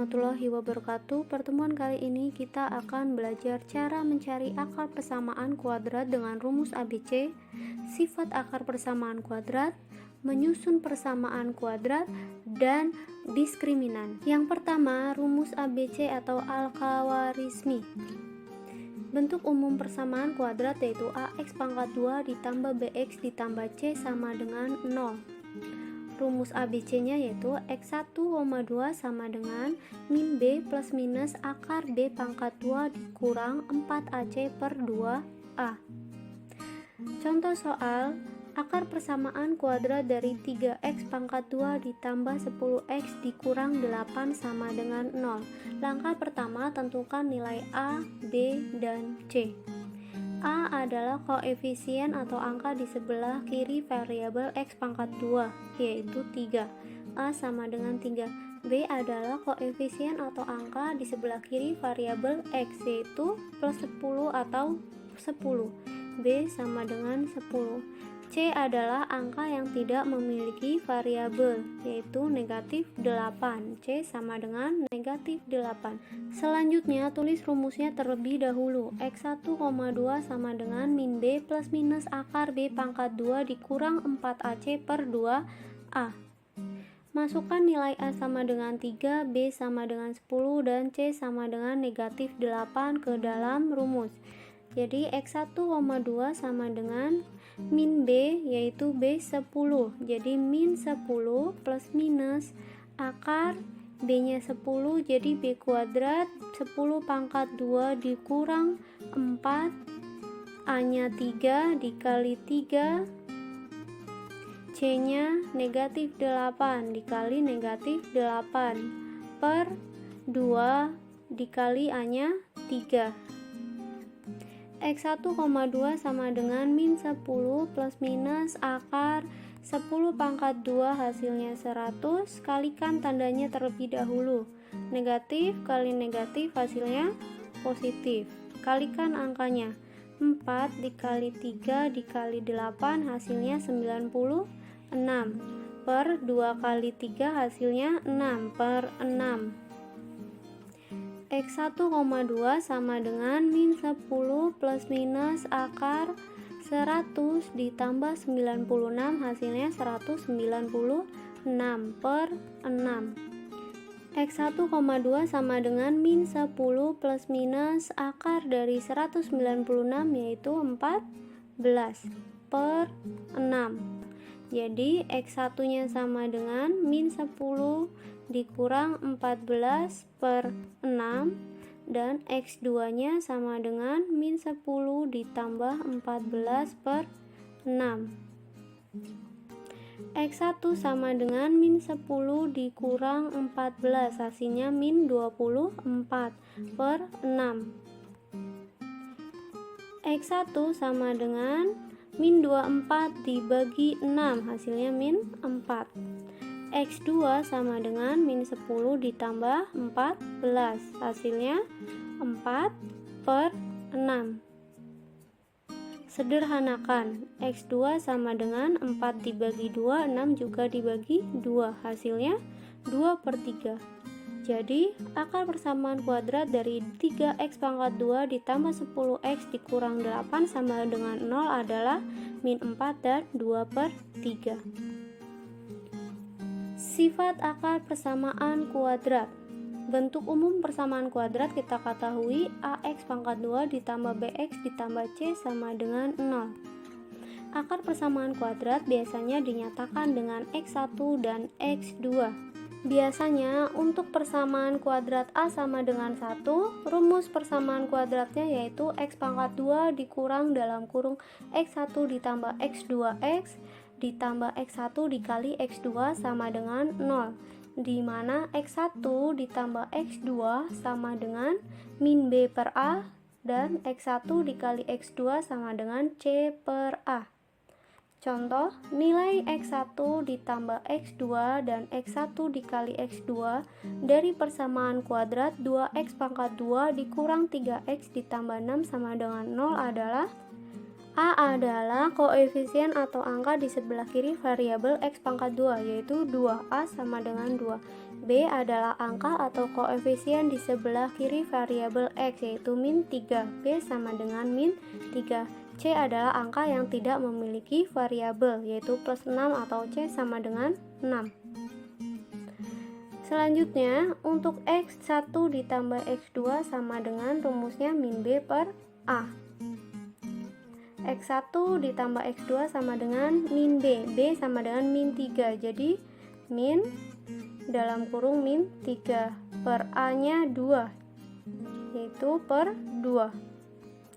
warahmatullahi wabarakatuh. Pertemuan kali ini kita akan belajar cara mencari akar persamaan kuadrat dengan rumus ABC, sifat akar persamaan kuadrat, menyusun persamaan kuadrat, dan diskriminan. Yang pertama, rumus ABC atau Al-Khawarizmi. Bentuk umum persamaan kuadrat yaitu AX pangkat 2 ditambah BX ditambah C sama dengan 0. Rumus ABC-nya yaitu X1, 2 sama dengan min B plus minus akar B pangkat 2 dikurang 4AC per 2A. Contoh soal, akar persamaan kuadrat dari 3X pangkat 2 ditambah 10X dikurang 8 sama dengan 0. Langkah pertama, tentukan nilai A, B, dan C. A adalah koefisien atau angka di sebelah kiri variabel X pangkat 2, yaitu 3. A sama dengan 3. B adalah koefisien atau angka di sebelah kiri variabel X, yaitu plus 10 atau 10. B sama dengan 10. C adalah angka yang tidak memiliki variabel, yaitu negatif 8. C sama dengan negatif 8. Selanjutnya, tulis rumusnya terlebih dahulu. X1, 2 sama dengan min B plus minus akar B pangkat 2 dikurang 4AC per 2A. Masukkan nilai A sama dengan 3, B sama dengan 10, dan C sama dengan negatif 8 ke dalam rumus. Jadi X1, 2 sama dengan min B yaitu B 10. Jadi min 10 plus minus akar B nya 10 jadi B kuadrat 10 pangkat 2 dikurang 4 A nya 3 dikali 3 C nya negatif 8 dikali negatif 8 per 2 dikali A nya 3. X1, 2 sama dengan min 10 plus minus akar 10 pangkat 2 hasilnya 100, kalikan tandanya terlebih dahulu. Negatif kali negatif hasilnya positif. Kalikan angkanya. 4 dikali 3 dikali 8 hasilnya 96. Per 2 kali 3 hasilnya 6 per 6. X1, 2 sama dengan min 10 plus minus akar 100 ditambah 96 hasilnya 196 per 6. X1, 2 sama dengan min 10 plus minus akar dari 196 yaitu 14 per 6. Jadi X1 nya sama dengan min 10 dikurang 14 per 6 dan X2 nya sama dengan min 10 ditambah 14 per 6. X1 sama dengan min 10 dikurang 14 hasilnya min 24 per 6. X1 sama dengan min 24 dibagi 6 hasilnya min 4. X2 sama dengan min 10 ditambah 14 hasilnya 4 per 6. Sederhanakan, X2 sama dengan 4 dibagi 2, 6 juga dibagi 2 hasilnya 2 per 3. Jadi akar persamaan kuadrat dari 3X pangkat 2 ditambah 10X dikurang 8 sama dengan 0 adalah min 4 dan 2 per 3. Sifat akar persamaan kuadrat. Bentuk umum persamaan kuadrat kita ketahui AX pangkat 2 ditambah BX ditambah C sama dengan 0. Akar persamaan kuadrat biasanya dinyatakan dengan X1 dan X2. Biasanya untuk persamaan kuadrat A sama dengan 1, rumus persamaan kuadratnya yaitu X pangkat 2 dikurang dalam kurung X1 ditambah X2X ditambah X1 dikali X2 sama dengan 0, di mana X1 ditambah X2 sama dengan min B per A dan X1 dikali X2 sama dengan C per A. Contoh, nilai X1 ditambah X2 dan X1 dikali X2 dari persamaan kuadrat 2X pangkat 2 dikurang 3X ditambah 6 sama dengan 0 adalah A adalah koefisien atau angka di sebelah kiri variabel X pangkat 2, yaitu 2. A sama dengan 2. B adalah angka atau koefisien di sebelah kiri variabel X, yaitu min 3. B sama dengan min 3. C adalah angka yang tidak memiliki variabel, yaitu plus 6 atau C sama dengan 6. Selanjutnya, untuk X1 ditambah X2 sama dengan rumusnya min B per A. X1 ditambah X2 sama dengan min B. B sama dengan min 3. Jadi, min dalam kurung min 3 per A-nya 2, yaitu per 2.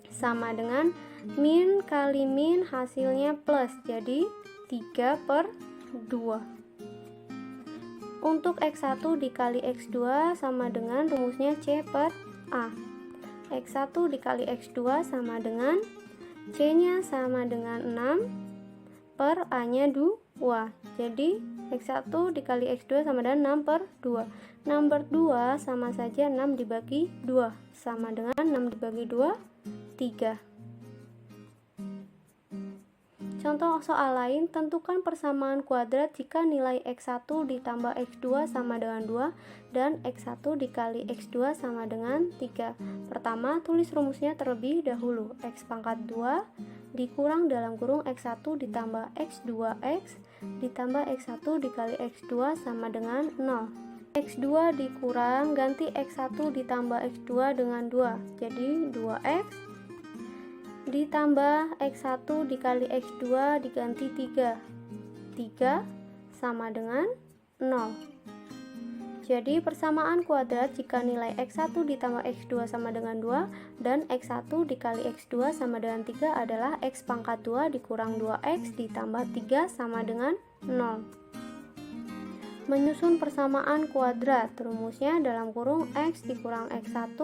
Sama dengan min kali min hasilnya plus, jadi 3 per 2. Untuk X1 dikali X2 sama dengan rumusnya C per A. X1 dikali X2 sama dengan C-nya sama dengan 6 per A-nya 2. Jadi X1 dikali X2 sama dengan 6 per 2. 6 per 2 sama saja 6 dibagi 2. Sama dengan 6 dibagi 2, 3. Contoh soal lain, tentukan persamaan kuadrat jika nilai X1 ditambah X2 sama dengan 2 dan X1 dikali X2 sama dengan 3. Pertama, tulis rumusnya terlebih dahulu. X pangkat 2 dikurang dalam kurung X1 ditambah X2X ditambah X1 dikali X2 sama dengan 0. X2 dikurang, ganti X1 ditambah X2 dengan 2. Jadi 2X ditambah X1 dikali X2 diganti 3. 3 sama dengan 0. Jadi persamaan kuadrat jika nilai X1 ditambah X2 sama dengan 2 dan X1 dikali X2 sama dengan 3 adalah X pangkat 2 dikurang 2X ditambah 3 sama dengan 0. Menyusun persamaan kuadrat, rumusnya dalam kurung X dikurang X1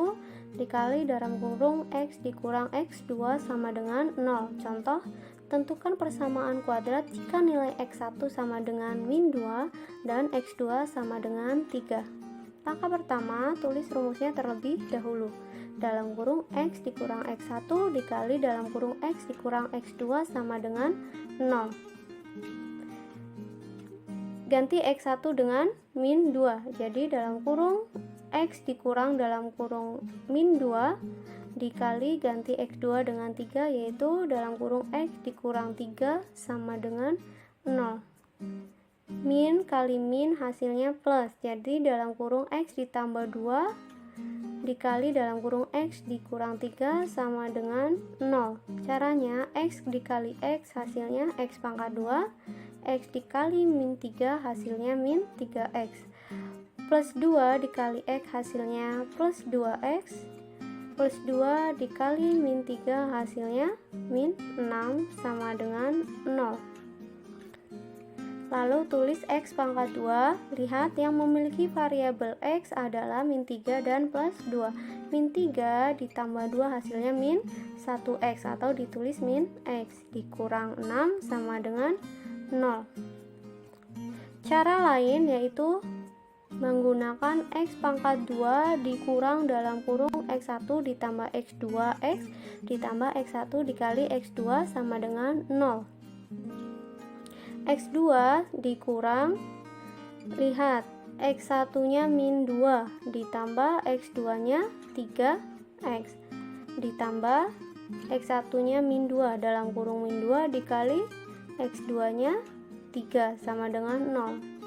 dikali dalam kurung X dikurang X2 sama dengan 0. Contoh, tentukan persamaan kuadrat jika nilai X1 sama dengan min 2 dan X2 sama dengan 3. Langkah pertama, tulis rumusnya terlebih dahulu. Dalam kurung X dikurang X1 dikali dalam kurung X dikurang X2 sama dengan 0. Ganti X1 dengan min 2. Jadi dalam kurung X dikurang dalam kurung min 2 dikali ganti X2 dengan 3, yaitu dalam kurung X dikurang 3 sama dengan 0. Min kali min hasilnya plus, jadi dalam kurung X ditambah 2 dikali dalam kurung X dikurang 3 sama dengan 0. Caranya, X dikali X hasilnya X pangkat 2, X dikali min 3 hasilnya min 3X. Plus 2 dikali X hasilnya plus 2X. Plus 2 dikali min 3 hasilnya min 6 sama dengan 0. Lalu tulis X pangkat 2. Lihat yang memiliki variabel X adalah min 3 dan plus 2. Min 3 ditambah 2 hasilnya min 1X atau ditulis min X dikurang 6 sama dengan 0. Cara lain yaitu menggunakan X pangkat 2 dikurang dalam kurung X1 ditambah X2X ditambah X1 dikali X2 sama dengan 0. X2 dikurang, lihat X1 nya min 2 ditambah X2 nya 3X ditambah X1 nya min 2 dalam kurung min 2 dikali X2 nya 3 sama dengan 0.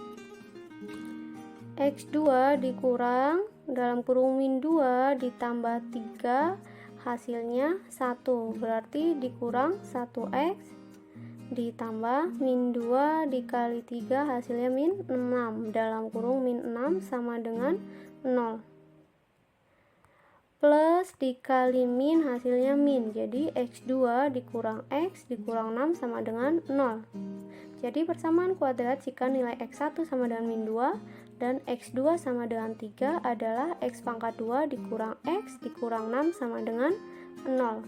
X2 dikurang dalam kurung min 2 ditambah 3 hasilnya 1, berarti dikurang 1X ditambah min 2 dikali 3 hasilnya min 6 dalam kurung min 6 sama dengan 0. Plus dikali min hasilnya min, jadi X2 dikurang X dikurang 6 sama dengan 0. Jadi persamaan kuadrat jika nilai X1 sama dengan min 2 dan X2 sama dengan 3 adalah X pangkat 2 dikurang X dikurang 6 sama dengan 0.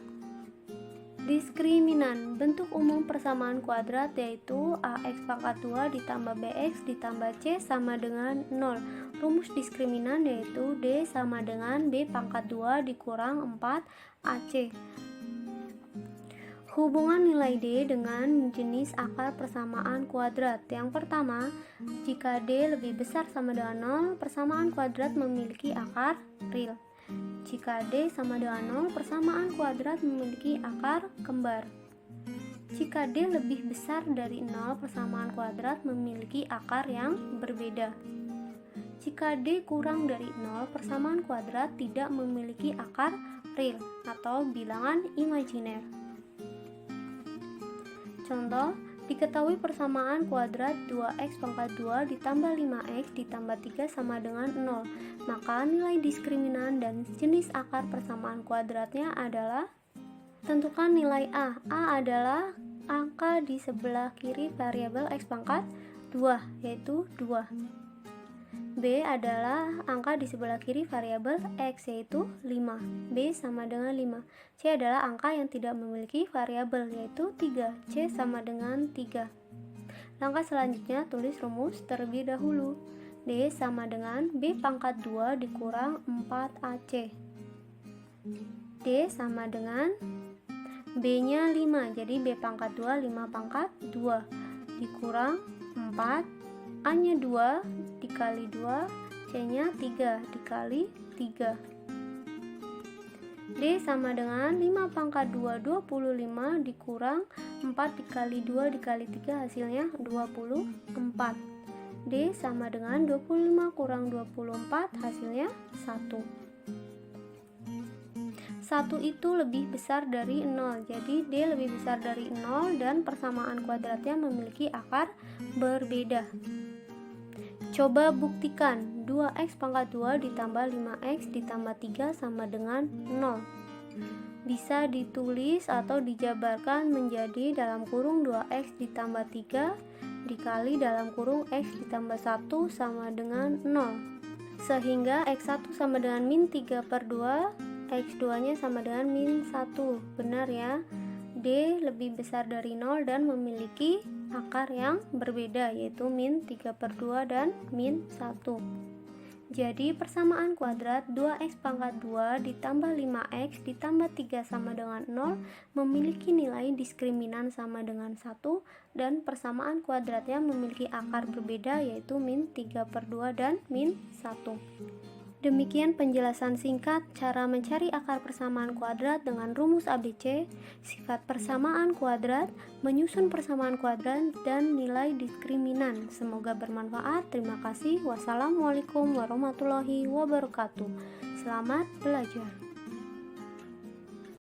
Diskriminan, bentuk umum persamaan kuadrat yaitu AX pangkat 2 ditambah BX ditambah C sama dengan 0. Rumus diskriminan yaitu D sama dengan B pangkat 2 dikurang 4 AC. Hubungan nilai D dengan jenis akar persamaan kuadrat. Yang pertama, jika D lebih besar sama dengan 0, persamaan kuadrat memiliki akar real. Jika D sama dengan 0, persamaan kuadrat memiliki akar kembar. Jika D lebih besar dari 0, persamaan kuadrat memiliki akar yang berbeda. Jika D kurang dari 0, persamaan kuadrat tidak memiliki akar real atau bilangan imajiner. Contoh, diketahui persamaan kuadrat 2x pangkat 2 ditambah 5x ditambah 3 sama dengan 0. Maka nilai diskriminan dan jenis akar persamaan kuadratnya adalah: tentukan nilai A. A adalah angka di sebelah kiri variabel x pangkat 2, yaitu 2. B adalah angka di sebelah kiri variabel x, yaitu 5. B sama dengan 5. C adalah angka yang tidak memiliki variabel, yaitu 3. C sama dengan 3. Langkah selanjutnya, tulis rumus terlebih dahulu. D sama dengan B pangkat 2 dikurang 4AC. D sama dengan B-nya 5, jadi B pangkat 2, 5 pangkat 2 dikurang 4, A-nya 2 dikali 2, C-nya 3 dikali 3. D sama dengan 5 pangkat 2, 25 dikurang 4 dikali 2 dikali 3, hasilnya 24. D sama dengan 25 kurang 24, hasilnya 1. 1 itu lebih besar dari 0, jadi D lebih besar dari 0 dan persamaan kuadratnya memiliki akar berbeda. Coba buktikan. 2x pangkat 2 ditambah 5x ditambah 3 sama dengan 0. Bisa ditulis atau dijabarkan menjadi dalam kurung 2x ditambah 3 dikali dalam kurung x ditambah 1 sama dengan 0. Sehingga x1 sama dengan min 3/2, x2 nya sama dengan min 1. Benar ya? D lebih besar dari 0 dan memiliki akar yang berbeda, yaitu min 3/2 dan min 1. Jadi persamaan kuadrat 2x pangkat 2 ditambah 5x ditambah 3 sama dengan 0 memiliki nilai diskriminan sama dengan 1 dan persamaan kuadratnya memiliki akar berbeda, yaitu min 3/2 dan min 1. Demikian penjelasan singkat cara mencari akar persamaan kuadrat dengan rumus ABC, sifat persamaan kuadrat, menyusun persamaan kuadrat, dan nilai diskriminan. Semoga bermanfaat. Terima kasih. Wassalamualaikum warahmatullahi wabarakatuh. Selamat belajar.